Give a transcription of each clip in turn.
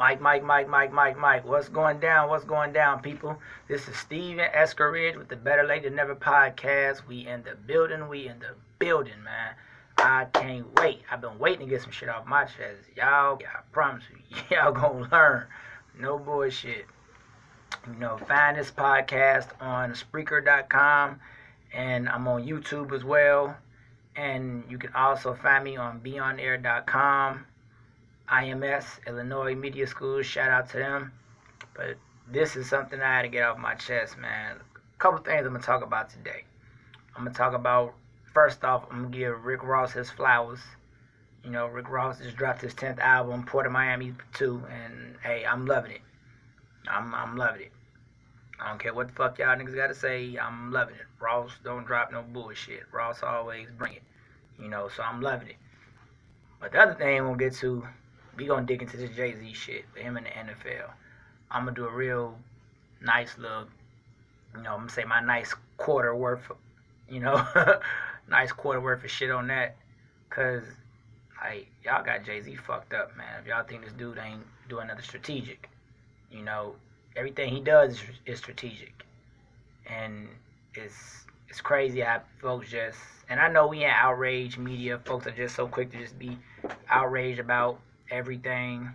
Mike. What's going down? What's going down, people? This is Steven Escaridge with the Betterlatethanneverpodcast. We in the building, man. I can't wait. I've been waiting to get some shit off my chest. Y'all, I promise you, y'all gonna learn. No bullshit. Find this podcast on Spreaker.com, and I'm on YouTube as well. And you can also find me on BeyondAir.com. IMS, Illinois Media School, shout out to them. But this is something I had to get off my chest, man. A couple things I'm going to talk about today. I'm going to talk about, first off, I'm going to give Rick Ross his flowers. Rick Ross just dropped his 10th album, Port of Miami 2, and hey, I'm loving it. I'm loving it. I don't care what the fuck y'all niggas got to say, I'm loving it. Ross don't drop no bullshit. Ross always bring it. So I'm loving it. But the other thing I'm going to get to, we gonna dig into this Jay-Z shit with him in the NFL. I'm gonna do a real nice little, I'm gonna say my nice quarter worth, nice quarter worth of shit on that. Cause, y'all got Jay-Z fucked up, man. If y'all think this dude ain't doing nothing strategic, everything he does is strategic. And it's crazy how folks just, and I know we in outrage media, folks are just so quick to just be outraged about everything.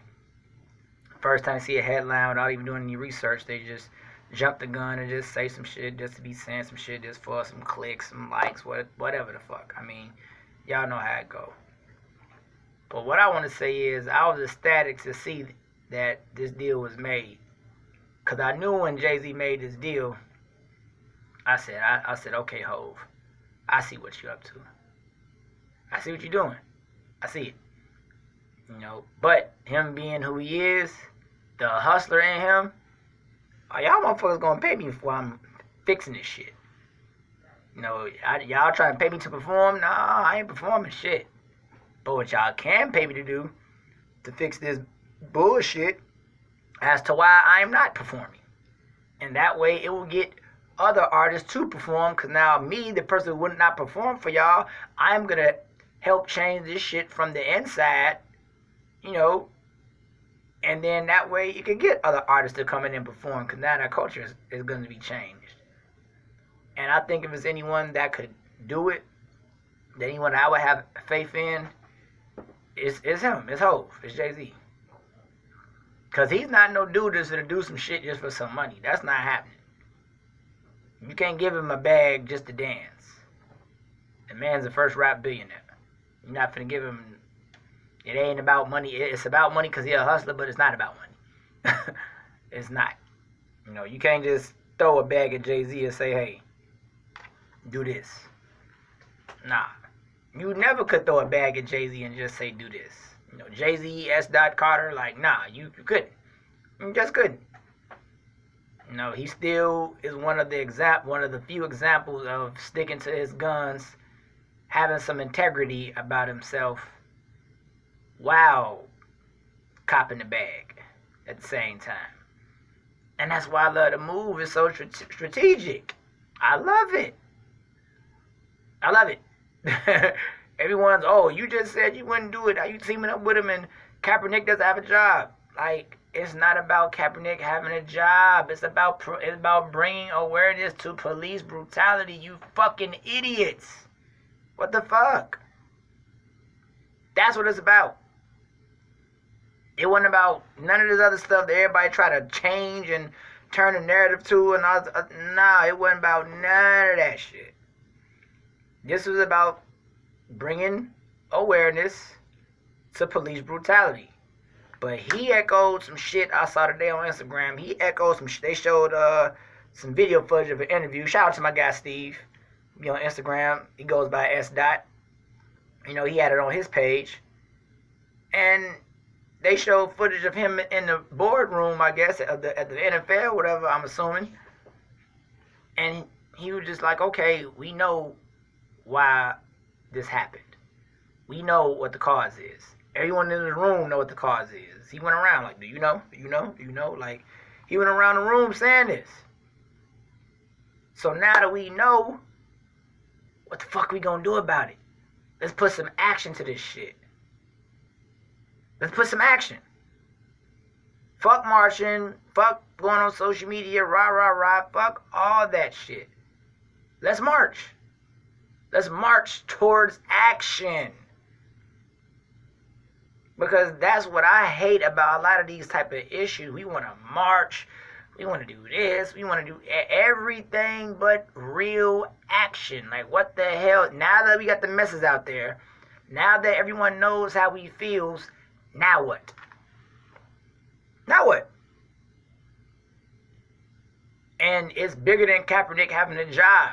First time I see a headline without even doing any research, they just jump the gun and just say some shit just to be saying some shit just for some clicks, some likes, whatever the fuck. I mean, y'all know how it go. But what I want to say is I was ecstatic to see that this deal was made. Because I knew when Jay-Z made this deal, I said, okay, Hov, I see what you're up to. I see what you're doing. I see it. But him being who he is, the hustler in him, y'all motherfuckers gonna pay me before I'm fixing this shit. Y'all trying to pay me to perform? Nah, I ain't performing shit. But what y'all can pay me to do, to fix this bullshit, as to why I am not performing. And that way it will get other artists to perform, because now me, the person who would not perform for y'all, I'm gonna help change this shit from the inside. And then that way you can get other artists to come in and perform, because now that culture is going to be changed. And I think if there's anyone that could do it, anyone I would have faith in, it's him, it's Hov, it's Jay-Z. Because he's not no dude that's going to do some shit just for some money. That's not happening. You can't give him a bag just to dance. The man's the first rap billionaire. You're not going to give him... It ain't about money. It's about money because he's a hustler, but it's not about money. It's not. You can't just throw a bag at Jay-Z and say, hey, do this. Nah. You never could throw a bag at Jay-Z and just say, do this. Jay-Z, S. Carter, nah, you couldn't. You just couldn't. He still is one of the few examples of sticking to his guns, having some integrity about himself, while copping the bag at the same time. And that's why I love the move. It's so strategic. I love it. Everyone's, you just said you wouldn't do it. Are you teaming up with him and Kaepernick doesn't have a job? It's not about Kaepernick having a job. It's about bringing awareness to police brutality, you fucking idiots. What the fuck? That's what it's about. It wasn't about none of this other stuff that everybody try to change and turn the narrative to. And all. Nah, it wasn't about none of that shit. This was about bringing awareness to police brutality. But he echoed some shit I saw today on Instagram. He echoed some shit. They showed some video footage of an interview. Shout out to my guy Steve. Be on Instagram. He goes by S. He had it on his page. And they showed footage of him in the boardroom, I guess, at the NFL, whatever, I'm assuming. And he was just like, okay, we know why this happened. We know what the cause is. Everyone in the room know what the cause is. He went around do you know? Do you know? Do you know? He went around the room saying this. So now that we know, what the fuck we gonna do about it? Let's put some action to this shit. Let's put some action. Fuck marching. Fuck going on social media. Rah, rah, rah. Fuck all that shit. Let's march. Let's march towards action. Because that's what I hate about a lot of these type of issues. We want to march. We want to do this. We want to do everything but real action. Like, what the hell? Now that we got the message out there, now that everyone knows how we feels, now what? Now what? And it's bigger than Kaepernick having a job.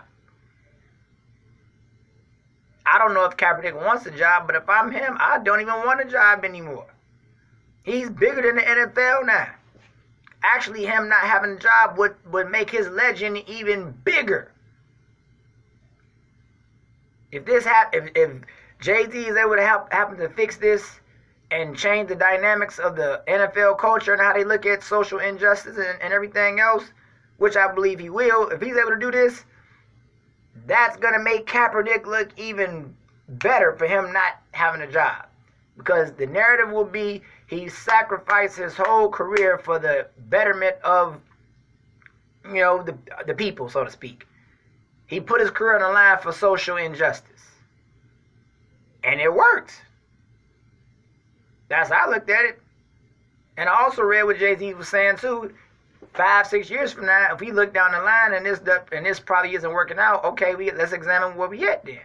I don't know if Kaepernick wants a job, but if I'm him, I don't even want a job anymore. He's bigger than the NFL now. Actually, him not having a job would make his legend even bigger. If Jay-Z is able to happen to fix this and change the dynamics of the NFL culture and how they look at social injustice and everything else, which I believe he will, if he's able to do this, that's going to make Kaepernick look even better for him not having a job. Because the narrative will be he sacrificed his whole career for the betterment of, the people, so to speak. He put his career on the line for social injustice. And it worked. That's how I looked at it. And I also read what Jay-Z was saying too. 5-6 years from now, if we look down the line and this probably isn't working out, okay, let's examine where we at then.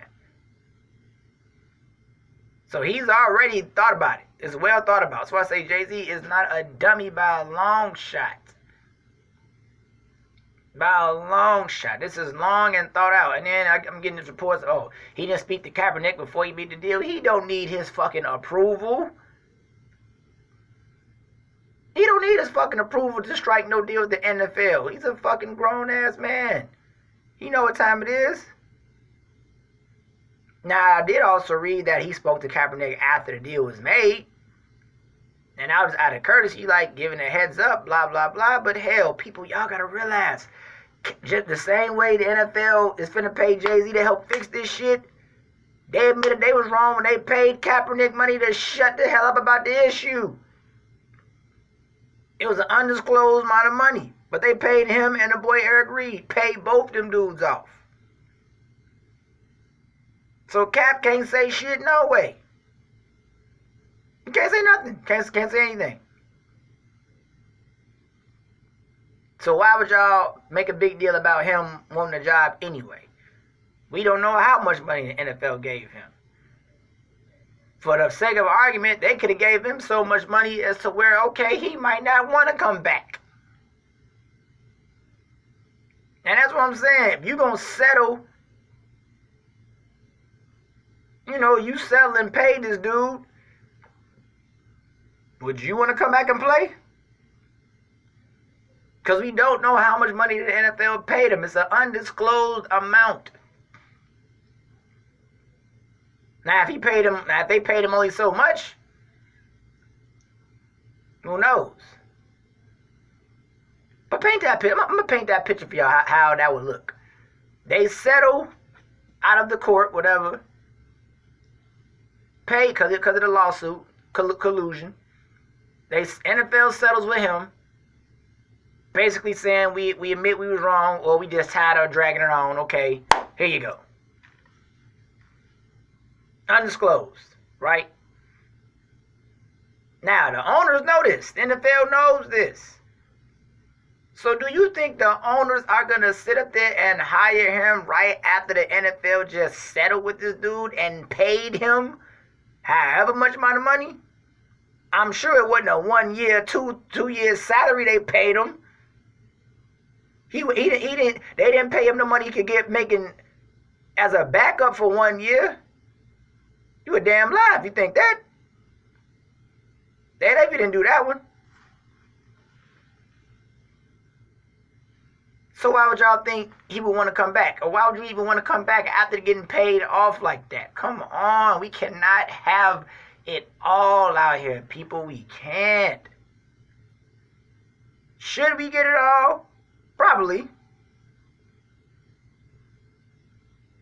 So he's already thought about it. It's well thought about. So I say Jay-Z is not a dummy by a long shot. By a long shot. This is long and thought out. And then I'm getting these reports, he didn't speak to Kaepernick before he made the deal. He don't need his fucking approval. He don't need his fucking approval to strike no deal with the NFL. He's a fucking grown-ass man. He know what time it is. Now, I did also read that he spoke to Kaepernick after the deal was made. And I was out of courtesy, like, giving a heads up, blah, blah, blah. But hell, people, y'all gotta realize, just the same way the NFL is finna pay Jay-Z to help fix this shit, they admitted they was wrong when they paid Kaepernick money to shut the hell up about the issue. It was an undisclosed amount of money. But they paid him and the boy Eric Reed. Paid both them dudes off. So Cap can't say shit, no way. He can't say nothing. Can't say anything. So why would y'all make a big deal about him wanting a job anyway? We don't know how much money the NFL gave him. For the sake of argument, they could have gave him so much money as to where, okay, he might not want to come back. And that's what I'm saying. If you're going to settle, you settle and pay this dude, would you want to come back and play? Because we don't know how much money the NFL paid him. It's an undisclosed amount. Now, if they paid him only so much, who knows? But paint that picture. I'm going to paint that picture for y'all, how that would look. They settle out of the court, whatever. Pay because of the lawsuit, collusion. NFL settles with him. Basically saying we admit we was wrong, or we just tired of dragging it on. Okay, here you go. Undisclosed, right? Now, the owners know this. The NFL knows this. So do you think the owners are going to sit up there and hire him right after the NFL just settled with this dude and paid him however much amount of money? I'm sure it wasn't a 1 year, two years salary they paid him. They didn't pay him the money he could get making as a backup for 1 year. You a damn lie if you think that. They didn't do that one. So why would y'all think he would want to come back? Or why would you even want to come back after getting paid off like that? Come on. We cannot have it all out here, people. We can't. Should we get it all? Probably.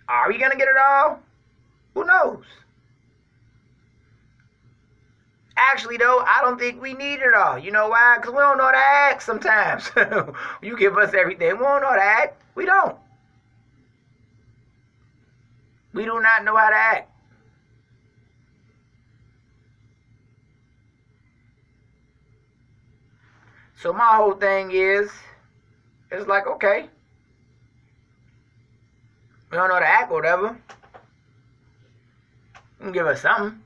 Are we going to get it all? Who knows? Actually, though, I don't think we need it all. You know why? Because we don't know how to act sometimes. You give us everything. We don't know how to act. We don't. We do not know how to act. So my whole thing is, it's like, okay, we don't know how to act or whatever. You can give us something.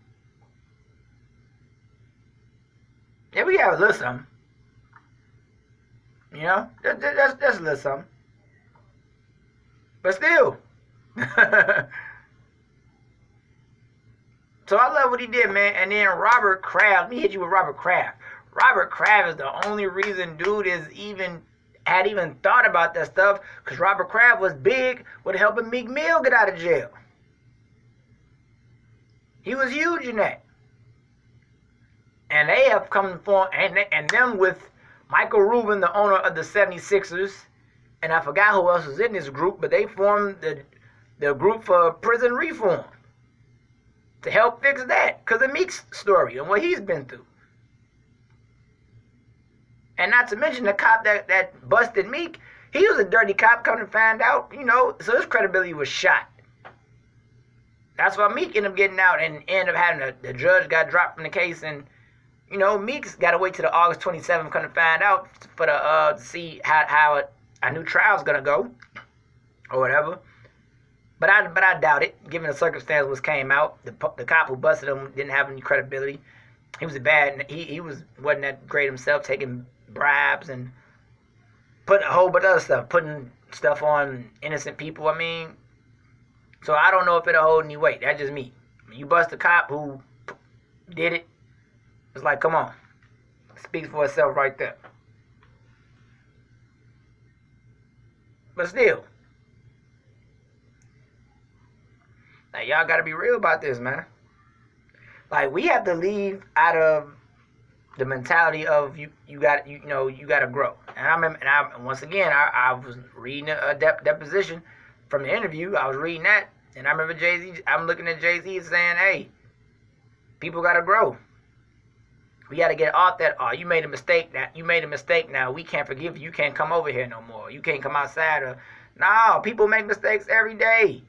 Yeah, we have a little something. You know, just a little something. But still. So I love what he did, man. And then Robert Kraft, let me hit you with Robert Kraft. Robert Kraft is the only reason dude had even thought about that stuff, because Robert Kraft was big with helping Meek Mill get out of jail. He was huge in that. And they have come from, and them with Michael Rubin, the owner of the 76ers, and I forgot who else was in this group, but they formed the group for prison reform to help fix that, because of Meek's story and what he's been through. And not to mention the cop that busted Meek, he was a dirty cop, come to find out, you know, so his credibility was shot. That's why Meek ended up getting out and ended up having the judge got dropped from the case, and, you know, Meek's got to wait till the August 27th, come to find out, for to see how a new trial's going to go, or whatever. But I doubt it, given the circumstances which came out. The cop who busted him didn't have any credibility. He was wasn't that great himself, taking bribes and putting a whole bunch of other stuff, putting stuff on innocent people. I mean, so I don't know if it'll hold any weight. That's just me. You bust a cop who did it, it's like, come on. Speaks for itself right there. But still, like, y'all gotta be real about this, man. Like, we have to leave out of the mentality of you gotta grow. And once again, I was reading a deposition from the interview. I was reading that, and I remember Jay-Z. I'm looking at Jay-Z saying, "Hey, people gotta grow. We gotta get off that. Oh, you made a mistake. Now we can't forgive you. You can't come over here no more. You can't come outside." No, people make mistakes every day.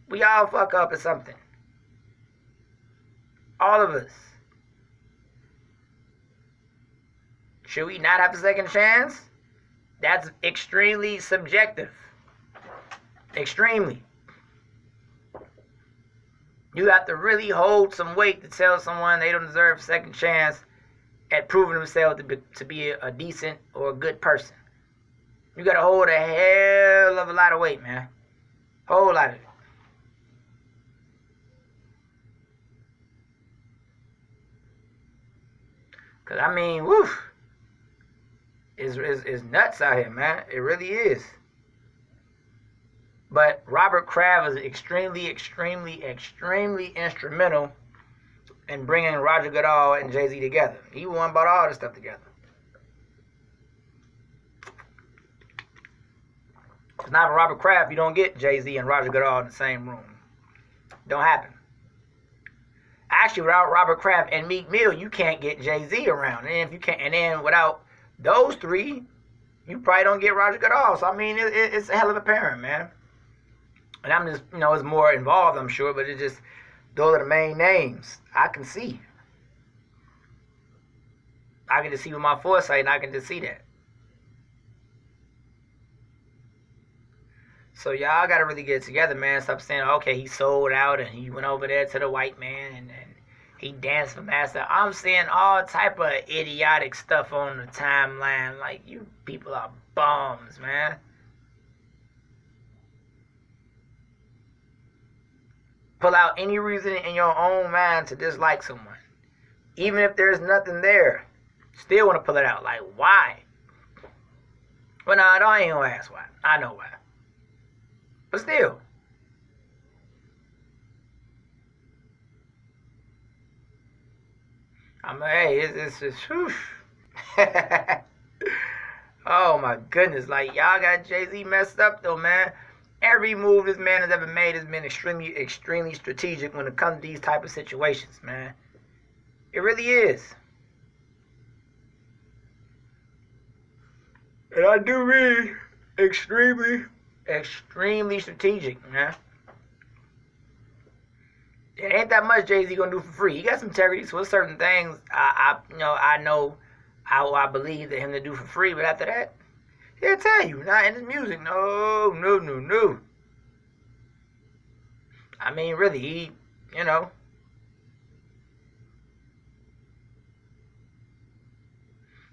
We all fuck up at something. All of us. Should we not have a second chance? That's extremely subjective. Extremely. You have to really hold some weight to tell someone they don't deserve a second chance at proving themselves to be a decent or a good person. You got to hold a hell of a lot of weight, man. Whole lot of it. Because, I mean, woof. It's nuts out here, man. It really is. But Robert Kraft is extremely, extremely, extremely instrumental in bringing Roger Goodall and Jay-Z together. He won about all this stuff together. If not for Robert Kraft, you don't get Jay-Z and Roger Goodall in the same room. Don't happen. Actually, without Robert Kraft and Meek Mill, you can't get Jay-Z around. And then without those three, you probably don't get Roger Goodall. So I mean, it's a hell of a pairing, man. And I'm just, it's more involved, I'm sure, but it's just, those are the main names I can see. I can just see with my foresight, and I can just see that. So y'all got to really get it together, man. Stop saying, okay, he sold out and he went over there to the white man and he danced for master. I'm seeing all type of idiotic stuff on the timeline. Like, you people are bums, man. Pull out any reason in your own mind to dislike someone. Even if there's nothing there. Still want to pull it out. Like, why? Well, no, I ain't going to ask why. I know why. But still. It's just, whew. Oh my goodness. Like, y'all got Jay-Z messed up though, man. Every move this man has ever made has been extremely, extremely strategic when it comes to these type of situations, man. It really is. And I do mean extremely strategic, man. It ain't that much Jay-Z gonna do for free. He got some integrity, so there's certain things I believe that him to do for free, but after that, he'll tell you, not in his music. No. I mean, really, he.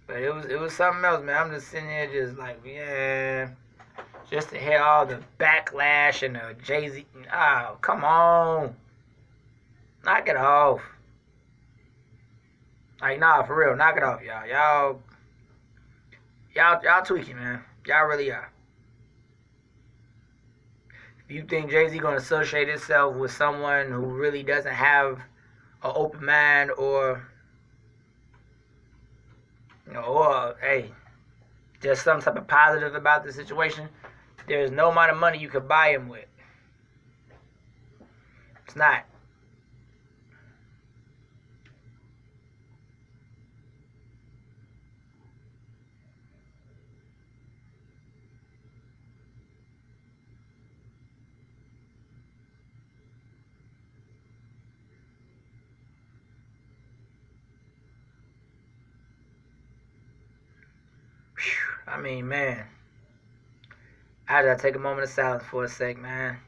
But it was something else, man. I'm just sitting here just like, yeah, just to hear all the backlash and the Jay-Z. Oh, come on. Knock it off. Like, nah, for real, knock it off, y'all. Y'all tweaking, man. Y'all really are. If you think Jay-Z gonna associate himself with someone who really doesn't have an open mind or hey, just some type of positive about the situation, there's no amount of money you could buy him with. It's not. I mean, man, I gotta take a moment of silence for a sec, man.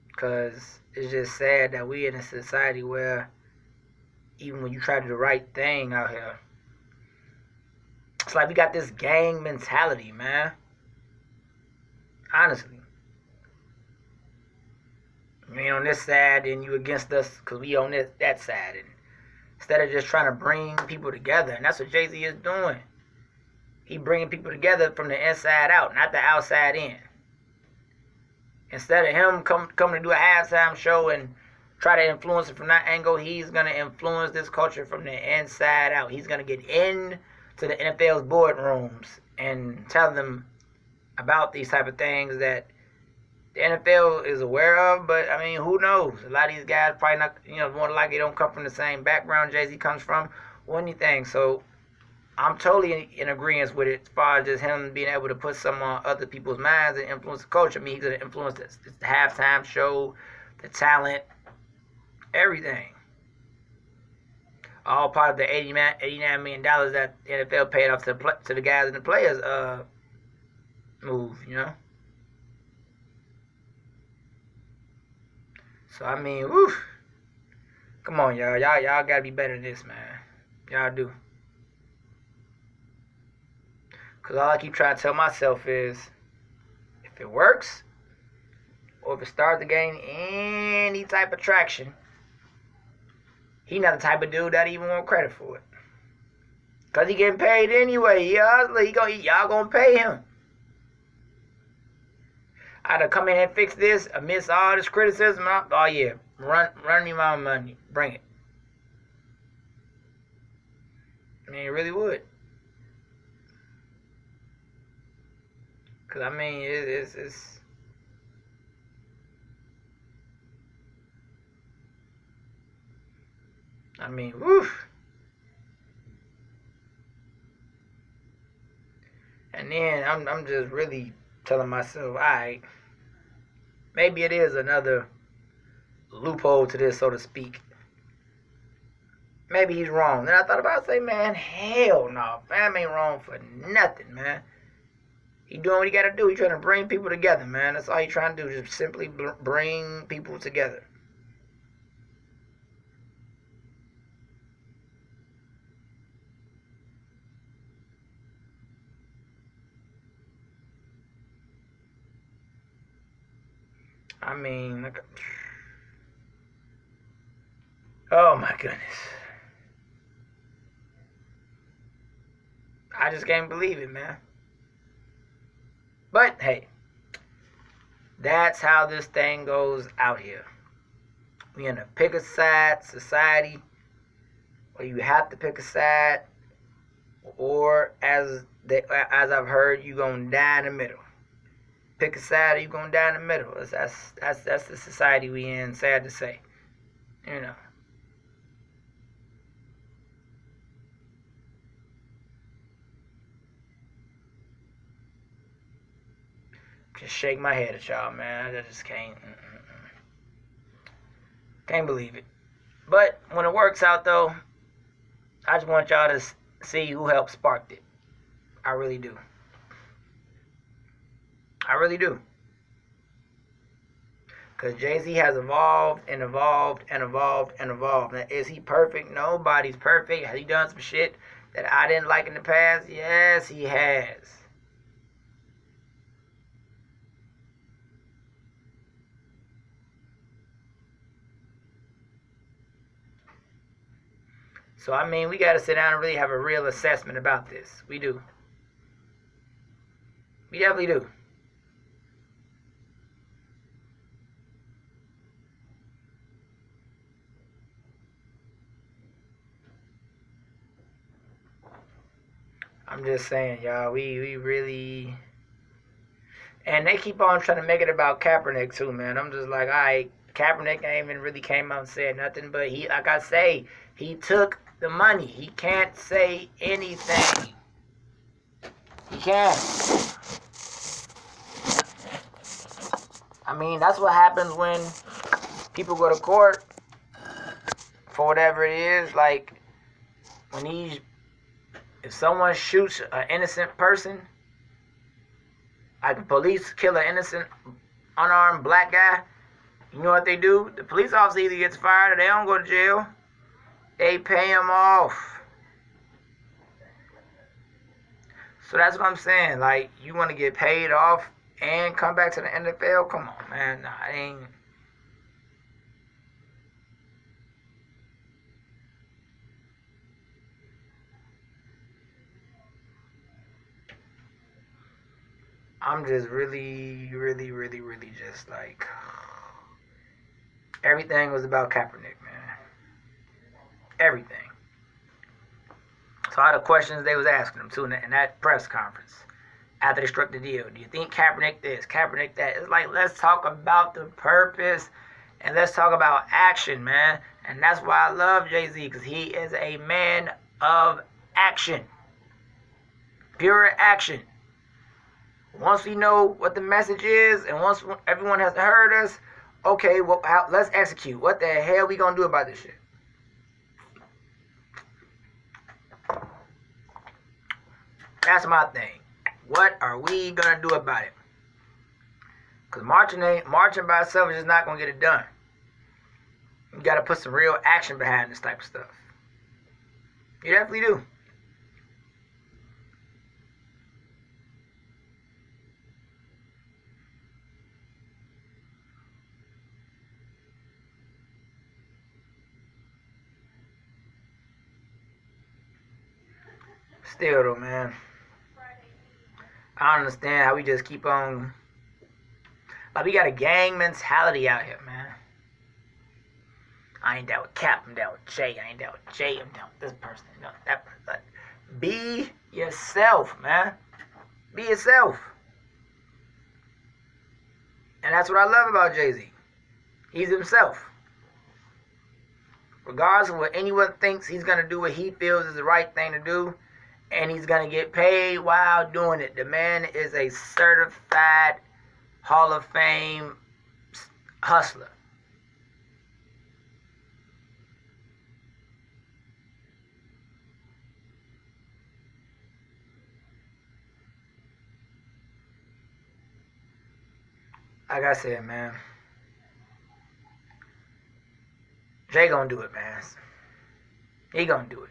Because it's just sad that we in a society where even when you try to do the right thing out here, it's like we got this gang mentality, man. Honestly. I mean, on this side, and you against us because we on that side. And instead of just trying to bring people together. And that's what Jay-Z is doing. He bringing people together from the inside out, not the outside in. Instead of him coming to do a halftime show and try to influence it from that angle, he's going to influence this culture from the inside out. He's going to get into the NFL's boardrooms and tell them about these type of things that the NFL is aware of, but I mean, who knows? A lot of these guys probably not, more than likely don't come from the same background Jay-Z comes from or anything. So I'm totally in agreement with it as far as just him being able to put some on other people's minds and influence the culture. I mean, he's going to influence the halftime show, the talent, everything. All part of the $89 million that the NFL paid off to the guys and the players move, So, I mean, whew. Come on, y'all. Y'all got to be better than this, man. Y'all do. Because all I keep trying to tell myself is, if it works, or if it starts to gain any type of traction, he not the type of dude that even want credit for it. Because he getting paid anyway. Y'all going to pay him. I'd have come in and fix this amidst all this criticism. Oh, yeah. Run me my money. Bring it. I mean, it really would. Because, I mean, it's I mean, whew. And then I'm just really telling myself, all right, maybe it is another loophole to this, so to speak. Maybe he's wrong. Then I thought about it, say, man, hell no. Fam ain't wrong for nothing, man. He doing what he got to do. He trying to bring people together, man. That's all he trying to do, just simply bring people together. I mean, look. Oh my goodness. I just can't believe it, man. But hey, that's how this thing goes out here. We in a pick a side society where you have to pick a side, or as I've heard, you gonna die in the middle. Pick a side or you gonna die in the middle. That's the society we in, sad to say. just shake my head at y'all, man. I just can't believe it. But when it works out, though, I just want y'all to see who helped spark it. I really do. I really do. Because Jay-Z has evolved and evolved and evolved and evolved. Now, is he perfect? Nobody's perfect. Has he done some shit that I didn't like in the past? Yes, he has. So, I mean, we got to sit down and really have a real assessment about this. We do. We definitely do. I'm just saying, y'all, we really... And they keep on trying to make it about Kaepernick, too, man. I'm just like, all right, Kaepernick ain't even really came out and said nothing, but he, like I say, he took the money. He can't say anything. He can't. I mean, that's what happens when people go to court for whatever it is. Like, if someone shoots an innocent person, like the police kill an innocent, unarmed black guy, you know what they do? The police officer either gets fired or they don't go to jail. They pay him off. So that's what I'm saying. Like, you want to get paid off and come back to the NFL? Come on, man. Nah, it ain't. I'm just really just like, everything was about Kaepernick, man. Everything. So all the questions they was asking him too in that press conference after they struck the deal. Do you think Kaepernick this, Kaepernick that? It's like, let's talk about the purpose and let's talk about action, man. And that's why I love Jay-Z, because he is a man of action. Pure action. Once we know what the message is, and once everyone has heard us, okay, well, let's execute. What the hell we gonna do about this shit? That's my thing. What are we gonna do about it? Because marching by itself is just not gonna get it done. You gotta put some real action behind this type of stuff. You definitely do. Still though, man, I don't understand how we just keep on, like, we got a gang mentality out here, man. I ain't down with Cap, I'm down with Jay. I ain't down with Jay, I'm down with this person, I'm down with that person. Be yourself, man. Be yourself. And that's what I love about Jay-Z. He's himself. Regardless of what anyone thinks, he's going to do what he feels is the right thing to do. And he's going to get paid while doing it. The man is a certified Hall of Fame hustler. Like I said, man, Jay gonna do it, man. He gonna do it.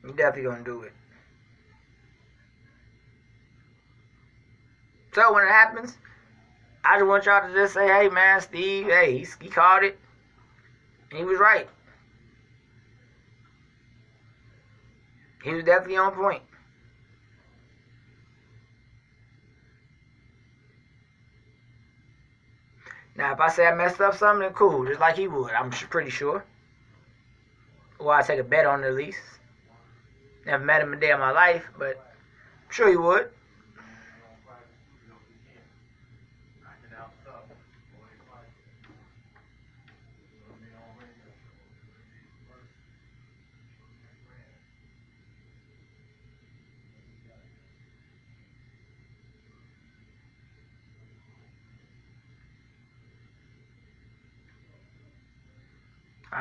He definitely gonna do it. So when it happens, I just want y'all to just say, hey, man, Steve, hey, he called it. And he was right. He was definitely on point. Now, if I say I messed up something, then cool, just like he would. I'm pretty sure. Or I take a bet on it at least. Never met him a day of my life, but I'm sure he would.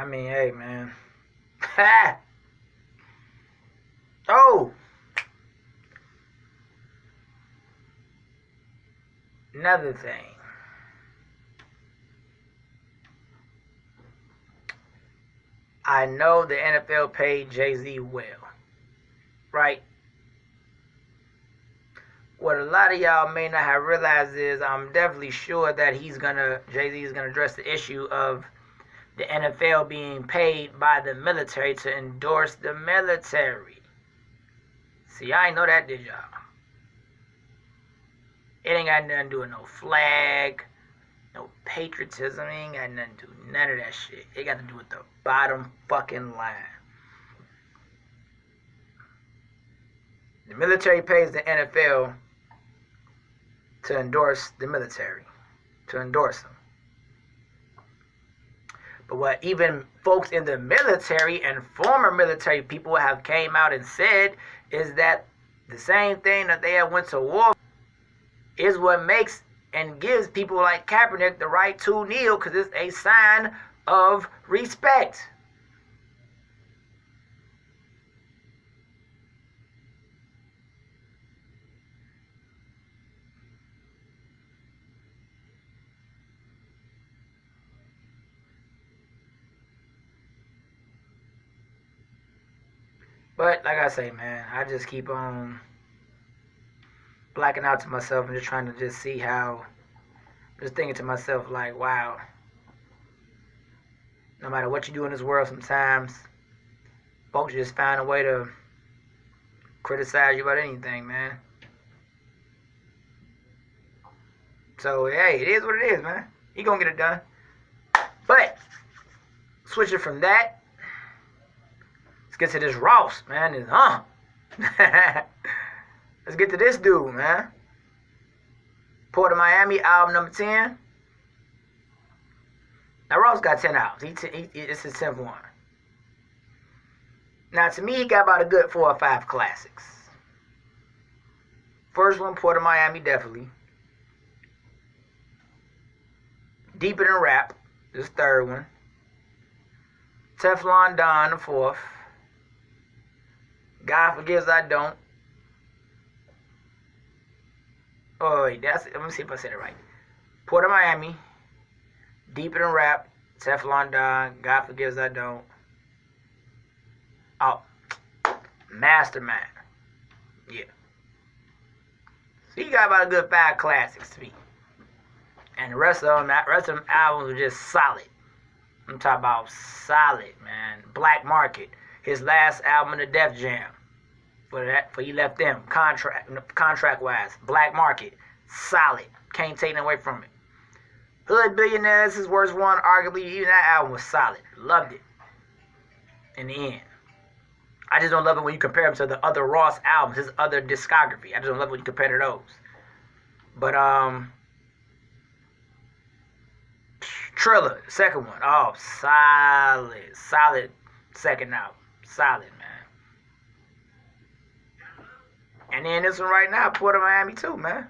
I mean, hey, man. Oh! Another thing. I know the NFL paid Jay-Z well. Right? What a lot of y'all may not have realized is I'm definitely sure that Jay-Z is gonna address the issue of the NFL being paid by the military to endorse the military. See, I ain't know that, did y'all? It ain't got nothing to do with no flag, no patriotism. It ain't got nothing to do with none of that shit. It got to do with the bottom fucking line. The military pays the NFL to endorse the military, to endorse them. But what even folks in the military and former military people have came out and said is that the same thing that they have went to war is what makes and gives people like Kaepernick the right to kneel, because it's a sign of respect. But like I say, man, I just keep on blacking out to myself and just trying to just see how, just thinking to myself like, wow, no matter what you do in this world, sometimes folks just find a way to criticize you about anything, man. So, hey, it is what it is, man. He gonna get it done. But, switching from that, let's get to this Ross, man. Let's get to this dude, man. Port of Miami, album number 10. Now, Ross got 10 albums. It's his 10th one. Now, to me, he got about a good 4 or 5 classics. First one, Port of Miami, definitely. Deeper Than Rap, this third one. Teflon Don, the 4th. God Forgives I Don't. Oh, wait, let me see if I said it right. Port of Miami, Deeper Than Rap, Teflon Don, God Forgives I Don't. Oh, Mastermind. Yeah. So you got about a good 5 classics to me. And the rest of them albums are just solid. I'm talking about solid, man. Black Market, his last album, The Def Jam. For he left them contract wise. Black Market, solid. Can't take nothing away from it. Hood Billionaires, his worst one, arguably even that album was solid. Loved it. In the end. I just don't love it when you compare him to the other Ross albums, his other discography. I just don't love it when you compare to those. But Triller, second one. Oh, solid second album. Solid, man. And then this one right now, Port of Miami too, man.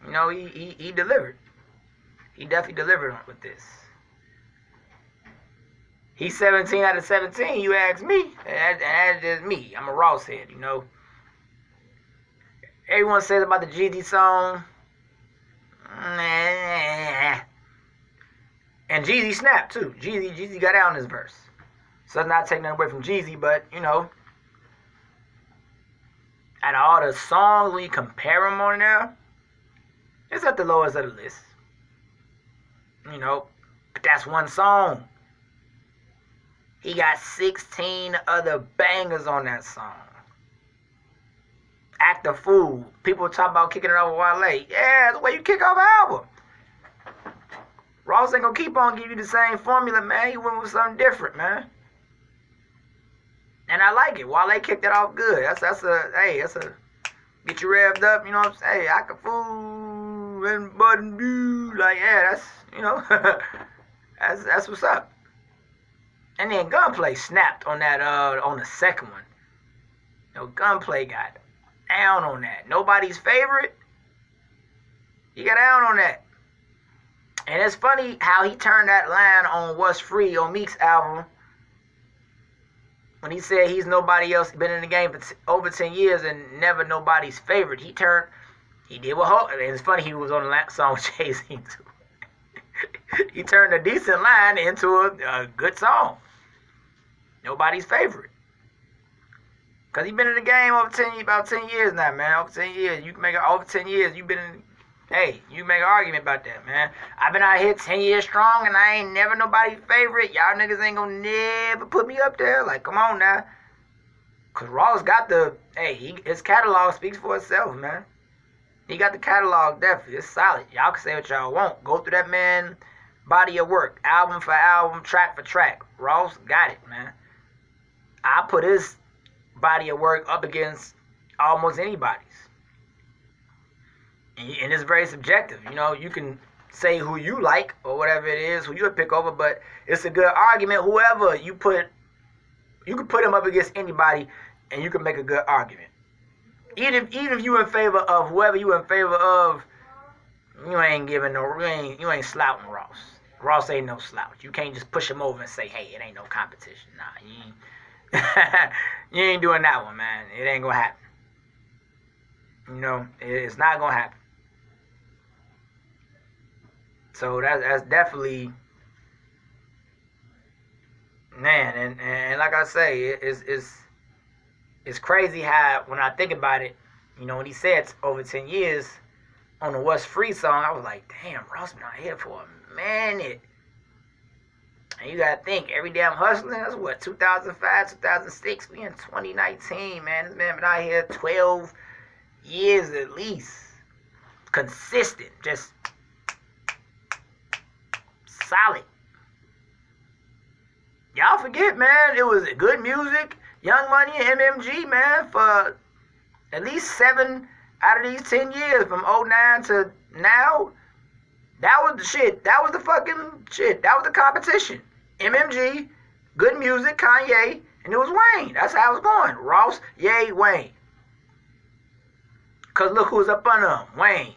You know, he delivered. He definitely delivered with this. He's 17 out of 17, you ask me. That's just me. I'm a Ross head, you know. Everyone says about the Jeezy song. And Jeezy snapped too. Jeezy got out in his verse. So that's not taking nothing away from Jeezy, but, you know, out of all the songs, when you compare them on there, it's at the lowest of the list. You know, but that's one song. He got 16 other bangers on that song. Act a Fool. People talk about kicking it off with Wale. Yeah, that's the way you kick off an album. Ross ain't gonna keep on giving you the same formula, man. He went with something different, man. And I like it. Wale kicked it off good. That's a get you revved up, you know what I'm saying? Hey, Act a Fool and Button Dude. Like, yeah, that's, you know, that's what's up. And then Gunplay snapped on that on the second one. You know, Gunplay got down on that. Nobody's favorite. He got down on that. And it's funny how he turned that line on What's Free on Meek's album when he said he's nobody else, been in the game for over 10 years and never nobody's favorite. He did what Hulk, and it's funny he was on the song with Jay-Z too. He turned a decent line into a good song. Nobody's favorite. Because he's been in the game about 10 years now, man. Over 10 years. You can make it over 10 years. You've been in, hey, you can make an argument about that, man. I've been out here 10 years strong and I ain't never nobody's favorite. Y'all niggas ain't gonna never put me up there. Like, come on now. Because Ross got his catalog speaks for itself, man. He got the catalog, definitely. It's solid. Y'all can say what y'all want. Go through that man body of work. Album for album, track for track. Ross got it, man. I put his body of work up against almost anybody's. And it's very subjective. You know, you can say who you like or whatever it is, who you would pick over, but it's a good argument. Whoever you can put him up against anybody and you can make a good argument. Even if you in favor of whoever you in favor of, you ain't slouting Ross. Ross ain't no slouch. You can't just push him over and say, hey, it ain't no competition. Nah, you ain't doing that one, man. It ain't gonna happen. You know, it's not gonna happen. So that's definitely, man, and like I say, it's crazy how when I think about it, you know, when he said over 10 years on the What's Free song, I was like, damn, Ross been out here for a minute. And you gotta think, every day I'm hustling, that's what, 2005, 2006, we in 2019, man. This man been out here 12 years at least. Consistent, just solid. Y'all forget, man, it was good music, Young Money and MMG, man, for at least 7 out of these 10 years, from 09 to now. That was the shit. That was the fucking shit. That was the competition. MMG, good music, Kanye, and it was Wayne. That's how it was going. Ross, Ye, Wayne. Because look who's up under him. Wayne,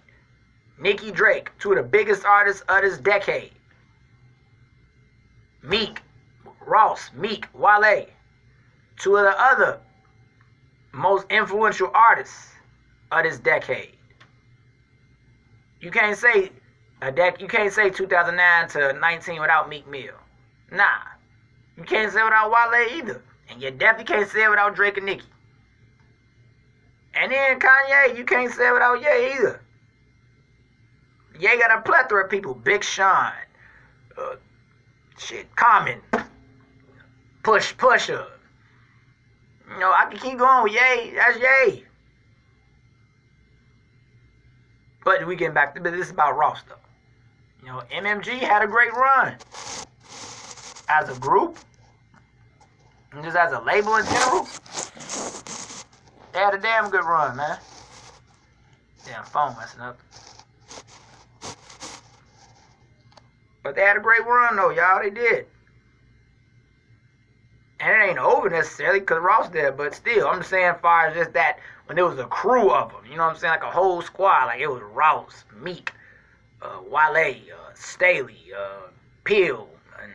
Nicki, Drake, two of the biggest artists of this decade. Meek, Ross, Meek, Wale, two of the other most influential artists of this decade. You can't say 2009 to 19 without Meek Mill. Nah. You can't say it without Wale either. And you definitely can't say it without Drake and Nicki. And then Kanye, you can't say it without Ye either. Ye got a plethora of people. Big Sean. Common. Pusha. You know, I can keep going with Ye. That's Ye. But we getting back to this is about Ross though. You know, MMG had a great run. As a group, and just as a label in general, they had a damn good run, man. Damn phone messing up. But they had a great run though, y'all. They did. And it ain't over necessarily because Ross there, but still, I'm just saying as far as just that, when there was a crew of them, you know what I'm saying? Like a whole squad, like it was Ross, Meek, Wale, Staley, Peel, and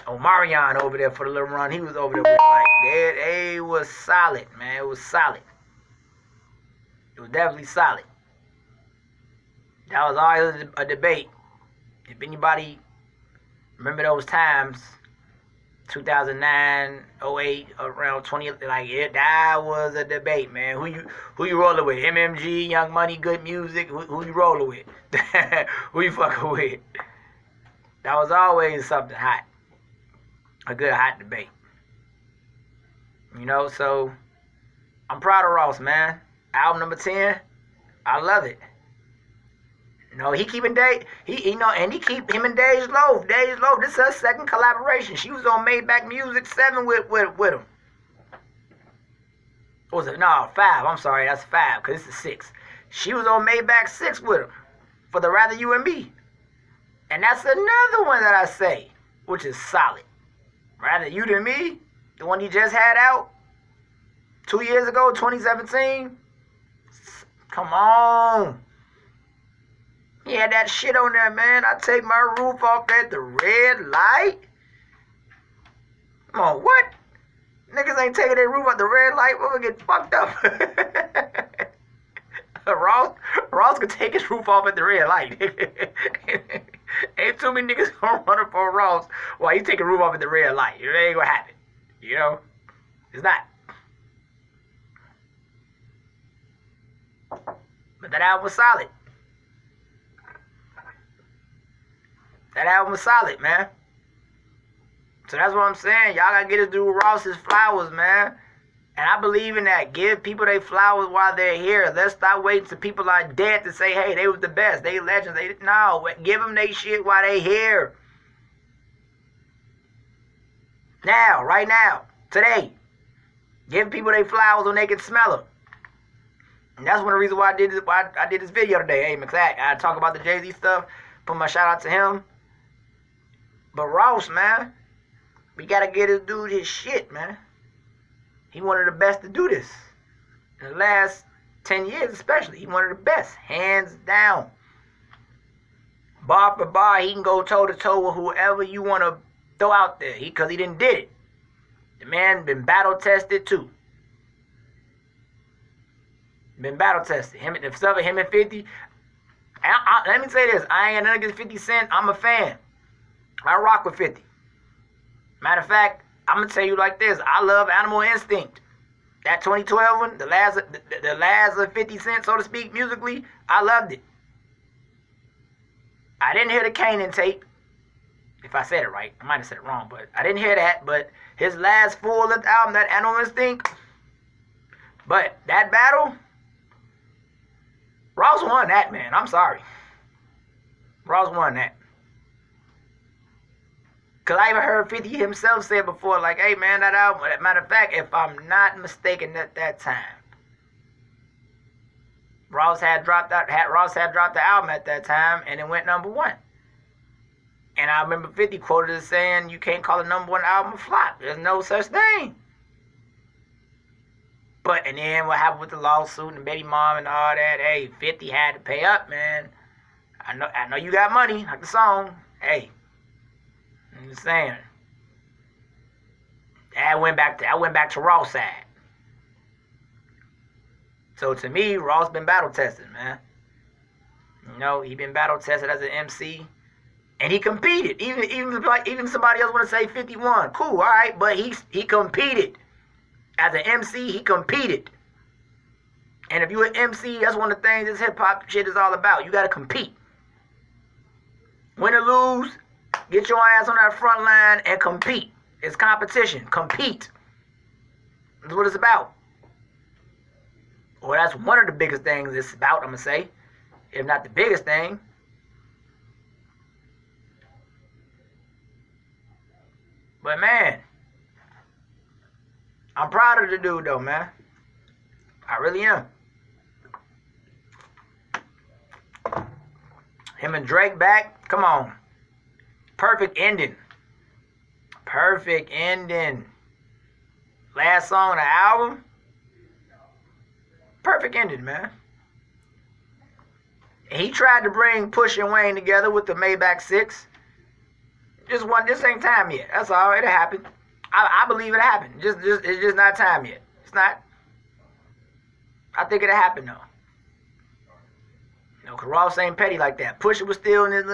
Omarion over there for the little run. He was over there with like that. It was solid, man. It was solid. It was definitely solid. That was always a debate. If anybody remember those times, 2009, 08, around 20, like that was a debate, man. Who you rolling with? MMG, Young Money, good music. Who you rolling with? Who you fucking with? That was always something hot. A good hot debate. You know, so I'm proud of Ross, man. Album number 10, I love it. You know, he keeping Dej, and he keep him and Dej Loaf. Dej Loaf, this is her second collaboration. She was on Maybach Music 7 with him. What was it? No, 5. I'm sorry, that's 5, because this is 6. She was on Maybach 6 with him for the Rather You and Me. And that's another one that I say, which is solid. Rather You Than Me, the one he just had out 2 years ago, 2017. Come on. He had that shit on there, man. I take my roof off at the red light. Come on, what? Niggas ain't taking their roof off the red light. We're gonna get fucked up. Ross could take his roof off at the red light. Ain't too many niggas gonna run up on Ross while you take a roof off at the red light. It ain't gonna happen. You know? It's not. But that album was solid. That album was solid, man. So that's what I'm saying. Y'all gotta get this dude Ross's flowers, man. And I believe in that. Give people their flowers while they're here. Let's stop waiting till people are dead to say, hey, they was the best. They legends. No, give them their shit while they here. Now, right now, today. Give people their flowers when they can smell them. And that's one of the reasons why I did this video today. Hey, McClack, I talk about the Jay-Z stuff. Put my shout out to him. But Ross, man, we gotta get this dude his shit, man. He one of the best to do this. In the last 10 years especially. He one of the best. Hands down. Bar for bar, he can go toe-to-toe with whoever you want to throw out there. Because he didn't did it. The man been battle-tested too. Been battle-tested. Him and 50. Let me say this. I ain't got nothing against 50 Cent. I'm a fan. I rock with 50. Matter of fact, I'm going to tell you like this. I love Animal Instinct. That 2012 one, the last of 50 Cent, so to speak, musically, I loved it. I didn't hear the Kanan tape. If I said it right. I might have said it wrong, but I didn't hear that. But his last full-length album, that Animal Instinct. But that battle, Ross won that, man. I'm sorry. Ross won that. Because I even heard 50 himself say before, like, hey, man, that album, matter of fact, if I'm not mistaken at that time, Ross had dropped the album at that time, and it went #1. And I remember 50 quoted as saying, you can't call a #1 album a flop. There's no such thing. But, and then what happened with the lawsuit and Baby Mom and all that, hey, 50 had to pay up, man. I know you got money, like the song. Hey. I'm just saying. I went back to Ross side. So to me, Ross been battle tested, man. You know, he been battle tested as an MC, and he competed. Even somebody else want to say 51, cool, all right, but he competed as an MC. He competed, and if you an MC, that's one of the things this hip hop shit is all about. You got to compete. Win or lose. Get your ass on that front line and compete. It's competition. Compete. That's what it's about. Or that's one of the biggest things it's about, I'm going to say. If not the biggest thing. But, man, I'm proud of the dude, though, man. I really am. Him and Drake back. Come on. Perfect ending. Perfect ending. Last song on the album. Perfect ending, man. And he tried to bring Push and Wayne together with the Maybach 6. This ain't time yet. That's all. It happened. I believe it happened. It's just not time yet. It's not. I think it'll happen though. You know, cause Ross ain't petty like that. Pusha was still in his,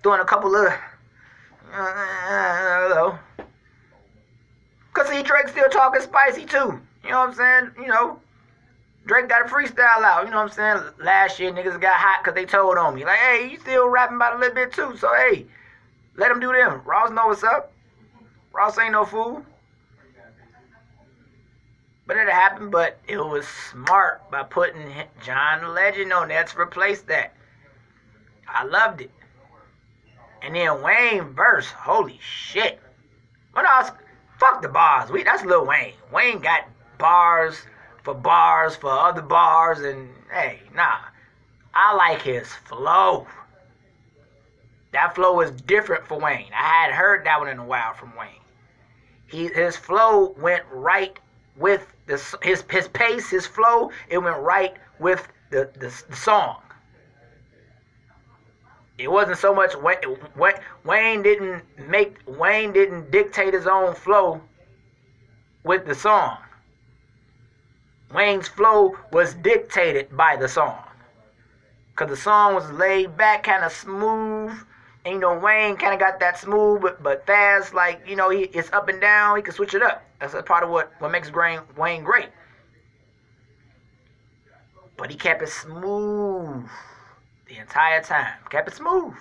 throwing a couple of, cause see, Drake still talking spicy too. You know what I'm saying? You know, Drake got a freestyle out. You know what I'm saying? Last year niggas got hot cause they told on me. Like, hey, you still rapping about a little bit too. So hey, let him do them. Ross know what's up. Ross ain't no fool. But it happened, but it was smart by putting John Legend on there to replace that. I loved it. And then Wayne verse, holy shit. When I was, fuck the bars. That's Lil Wayne. Wayne got bars for other bars, and hey, nah. I like his flow. That flow is different for Wayne. I hadn't heard that one in a while from Wayne. His flow went right with his pace, his flow. It went right with the song. It wasn't so much Wayne didn't dictate his own flow with the song. Wayne's flow was dictated by the song. Because the song was laid back, kind of smooth. And, Wayne kind of got that smooth, but fast. Like, it's up and down. He can switch it up. That's a part of what makes Wayne great. But he kept it smooth the entire time. Kept it smooth.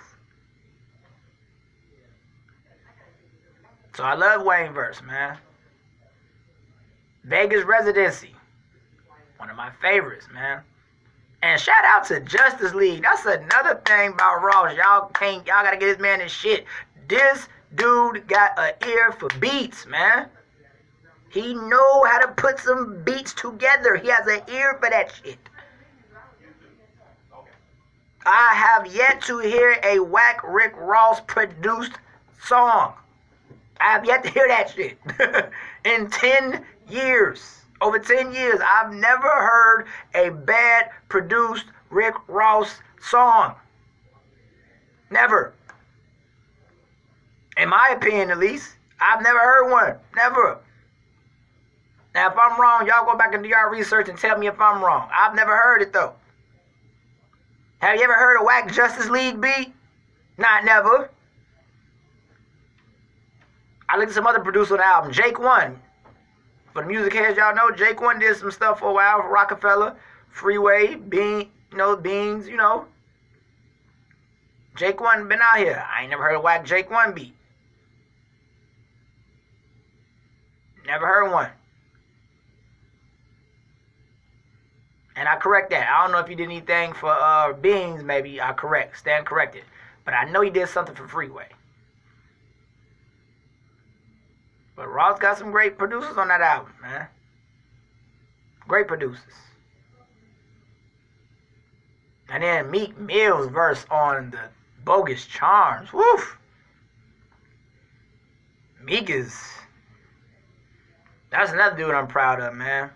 So I love Wayne verse, man. Vegas Residency. One of my favorites, man. And shout out to Justice League. That's another thing about Ross. Y'all gotta get this man his shit. This dude got an ear for beats, man. He know how to put some beats together. He has an ear for that shit. I have yet to hear a whack Rick Ross produced song. I have yet to hear that shit. In 10 years. Over 10 years, I've never heard a bad produced Rick Ross song. Never. In my opinion, at least. I've never heard one. Never. Now, if I'm wrong, y'all go back and do your research and tell me if I'm wrong. I've never heard it, though. Have you ever heard a whack Justice League beat? Not never. I looked at some other producers on the album. Jake One. For the music heads, y'all know, Jake One did some stuff for a while for Rockefeller, Freeway, Beans, Jake One been out here. I ain't never heard a whack Jake One beat. Never heard one. And I correct that. I don't know if he did anything for Beans, maybe. Stand corrected. But I know he did something for Freeway. But Ross got some great producers on that album, man. Great producers. And then Meek Mill's verse on the Bogus Charms. Woof. Meek that's another dude I'm proud of, man.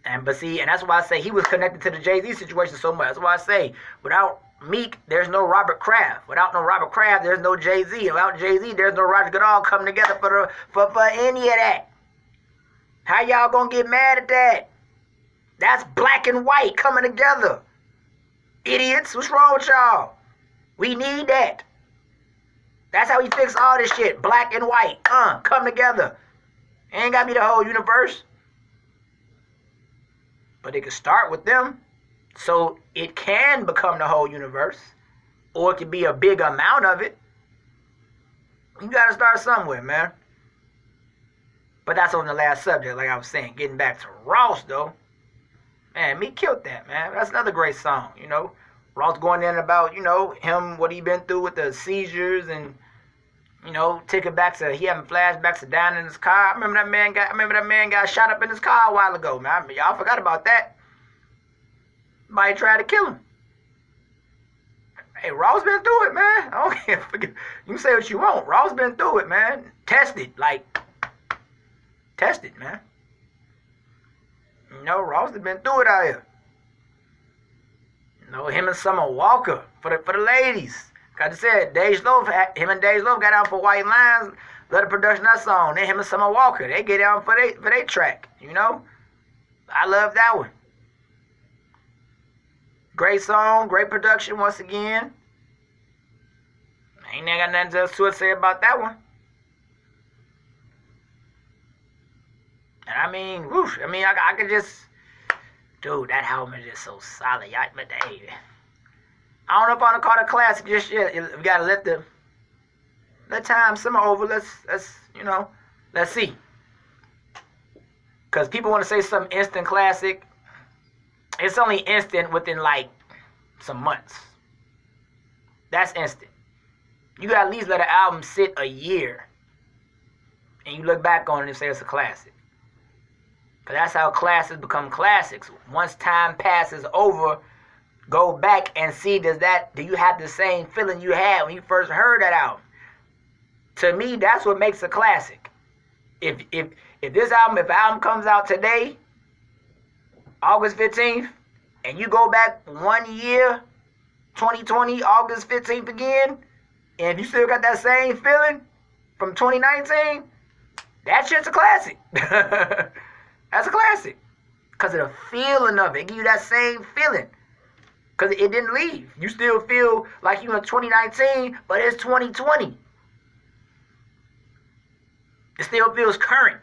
And that's why I say he was connected to the Jay-Z situation so much. That's why I say, without Meek, there's no Robert Kraft. Without no Robert Kraft, there's no Jay-Z. Without Jay-Z, there's no Roger Goodall coming together for any of that. How y'all gonna get mad at that? That's black and white coming together. Idiots, what's wrong with y'all? We need that. That's how we fix all this shit. Black and white, come together. Ain't gotta be the whole universe. But it can start with them. So it can become the whole universe. Or it could be a big amount of it. You gotta start somewhere, man. But that's on the last subject, like I was saying. Getting back to Ross, though. Man, Meek killed that, man. That's another great song, Ross going in about, him, what he been through with the seizures and, taking back to, he having flashbacks to down in his car. I remember that man got shot up in his car a while ago, man. Y'all forgot about that. Somebody tried to kill him. Hey, Ross been through it, man. I don't care. You can say what you want. Ross been through it, man. Test it, man. Ross has been through it out here. Him and Summer Walker for the ladies. Like I said, him and Dej Loaf got down for White Lines, love the production of that song. Then him and Summer Walker, they get down for they track, I love that one. Great song, great production once again. Ain't got nothing else to say about that one. And I could just, dude, that album is just so solid. I don't know if I'm gonna call it a classic just yet. We gotta let time simmer over. Let's see. Cause people want to say some instant classic. It's only instant within some months. That's instant. You gotta at least let an album sit a year, and you look back on it and say it's a classic. Cause that's how classics become classics. Once time passes over. Go back and see, do you have the same feeling you had when you first heard that album? To me, that's what makes a classic. If an album comes out today, August 15th, and you go back 1 year 2020, August 15th again, and if you still got that same feeling from 2019, that shit's a classic. That's a classic. Because of the feeling of it. It gives you that same feeling. Because it didn't leave. You still feel like you're in 2019, but it's 2020. It still feels current.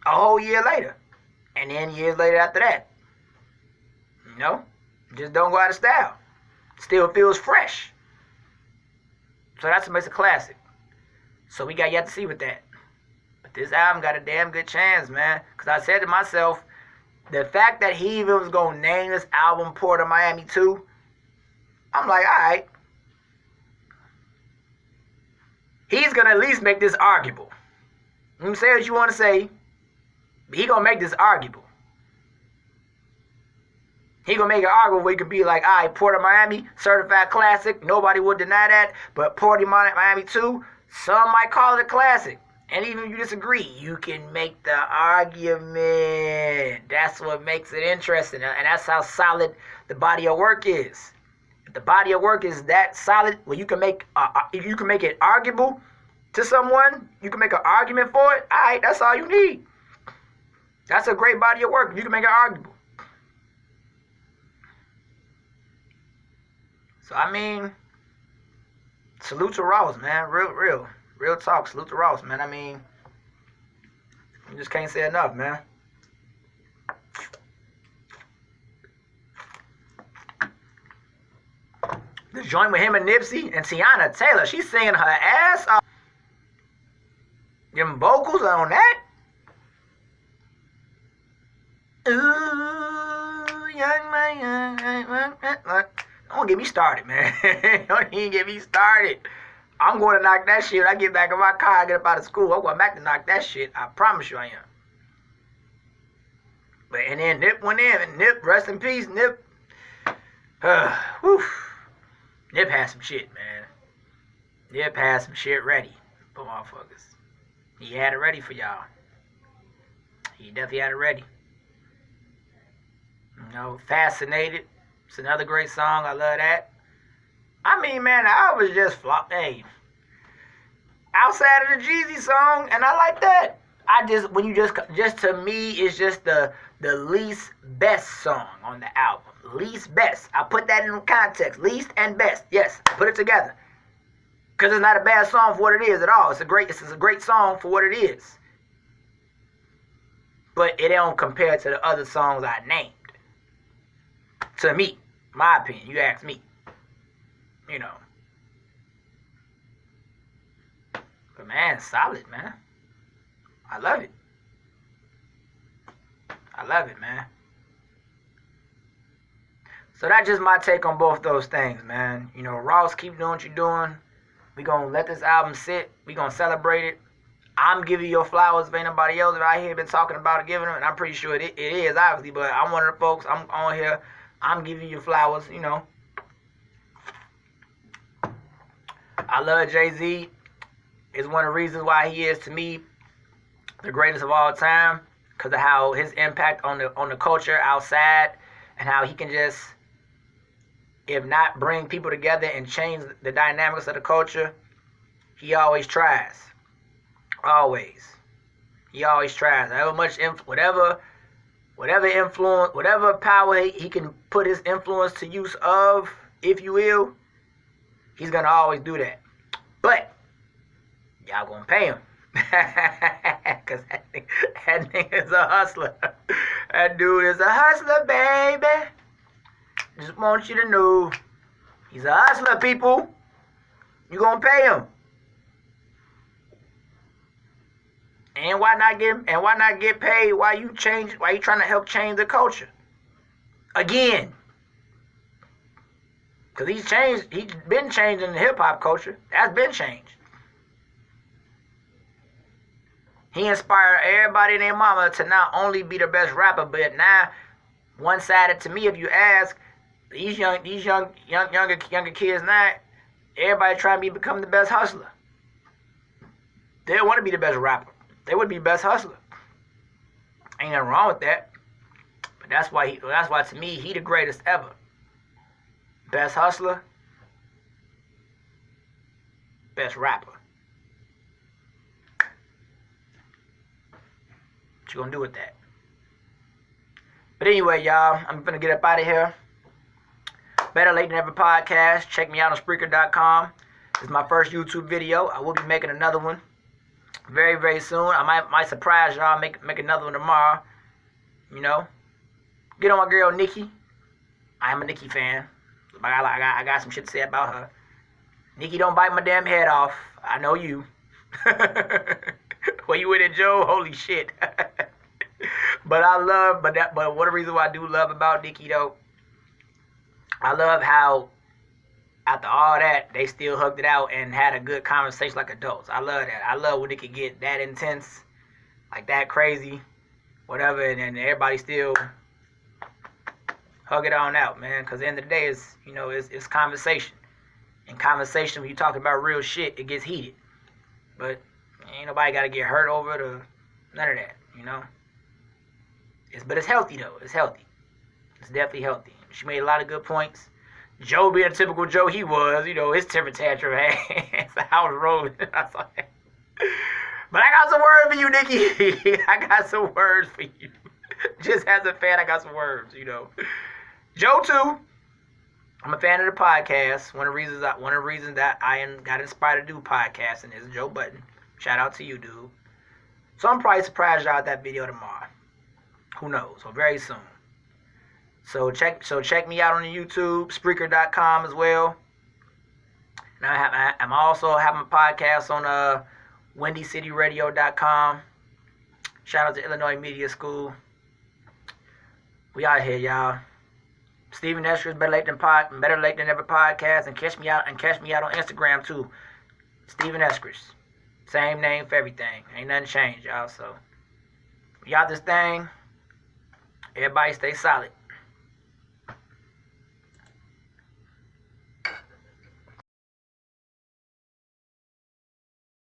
A whole year later. And then years later after that. You know? Just don't go out of style. Still feels fresh. So that's what makes a classic. So we got yet to see with that. But this album got a damn good chance, man. Because I said to myself, the fact that he even was going to name this album Port of Miami 2, I'm like, alright. He's going to at least make this arguable. You can say what you want to say, but he going to make this arguable. He going to make it arguable where you could be like, alright, Port of Miami, certified classic. Nobody would deny that. But Port of Miami 2, some might call it a classic. And even if you disagree, you can make the argument. That's what makes it interesting. And that's how solid the body of work is. If the body of work is that solid, where you can make if you can make it arguable to someone, you can make an argument for it, all right, that's all you need. That's a great body of work if you can make it arguable. So, I mean, salute to Ross, man. Real talk. Salute to Ross, man. I mean, you just can't say enough, man. The joint with him and Nipsey and Tiana Taylor, she's singing her ass off. Them vocals on that. Ooh, young man. Don't get me started, man. Don't even get me started. I'm going to knock that shit. I get back in my car, I get up out of school. I'm going back to knock that shit. I promise you I am. But and then Nip went in, and Nip, rest in peace, Nip. Whew. Nip had some shit, man. Nip had some shit ready for motherfuckers. He had it ready for y'all. He definitely had it ready. You know, Fascinated. It's another great song. I love that. I mean, man, I was just flopped. Hey, outside of the Jeezy song, and I like that. Just to me, it's just the least best song on the album. Least best. I put that in context. Least and best. Yes, I put it together. Because it's not a bad song for what it is at all. It's a great song for what it is. But it don't compare to the other songs I named. To me, my opinion. You ask me. You know. But man, solid, man. I love it. I love it, man. So that's just my take on both those things, man. You know, Ross, keep doing what you're doing. We gonna let this album sit. We gonna celebrate it. I'm giving you your flowers if anybody else out here been talking about it, giving them, and I'm pretty sure it is, obviously, but I'm one of the folks. I'm on here. I'm giving you flowers, you know. I love Jay-Z. It's one of the reasons why he is, to me, the greatest of all time, because of how his impact on the culture outside, and how he can just, if not bring people together and change the dynamics of the culture, he always tries. Always. He always tries. However much whatever influence, whatever power he can put his influence to use of, if you will, he's gonna always do that. But y'all gonna pay him. Cause that nigga's a hustler. That dude is a hustler, baby. Just want you to know, he's a hustler, people. You gonna pay him. And why not get paid while you trying to help change the culture? Again. Cause he's been changing the hip hop culture. That's been changed. He inspired everybody and their mama to not only be the best rapper, but now one-sided to me, if you ask, these younger kids now, everybody trying to become the best hustler. They don't want to be the best rapper. They would be the best hustler. Ain't nothing wrong with that. But that's why to me, he the greatest ever. Best hustler, best rapper. What you gonna do with that? But anyway, y'all, I'm gonna get up out of here. Better Late Than Ever podcast. Check me out on Spreaker.com. This is my first YouTube video. I will be making another one very, very soon. I might surprise y'all. Make another one tomorrow. You know, get on my girl Nikki. I am a Nikki fan. I got some shit to say about her. Nikki, don't bite my damn head off. I know you. Where you with it, Joe? Holy shit. But one reason why I do love about Nikki though, I love how after all that they still hugged it out and had a good conversation like adults. I love that. I love when it can get that intense, like that crazy, whatever, and then everybody still hug it on out, man. Because at the end of the day, it's conversation. And conversation, when you talk about real shit, it gets heated. But ain't nobody got to get hurt over it or none of that, you know. But it's healthy, though. It's healthy. It's definitely healthy. She made a lot of good points. Joe being a typical Joe he was, his temper tantrum, man. So I was rolling. I saw that. But I got some words for you, Nikki. I got some words for you. Just as a fan, I got some words, Joe, too. I'm a fan of the podcast. One of the reasons that I got inspired to do podcasting is Joe Button. Shout out to you, dude. So I'm probably surprised y'all at that video tomorrow. Who knows? So very soon. So check me out on the YouTube, Spreaker.com as well. Now I'm also having a podcast on WindyCityRadio.com. Shout out to Illinois Media School. We out here, y'all. Stephen Eskridge, Better Late Than Ever podcast, and catch me out on Instagram too. Stephen Eskridge, same name for everything. Ain't nothing changed, y'all. So we got this thing. Everybody stay solid.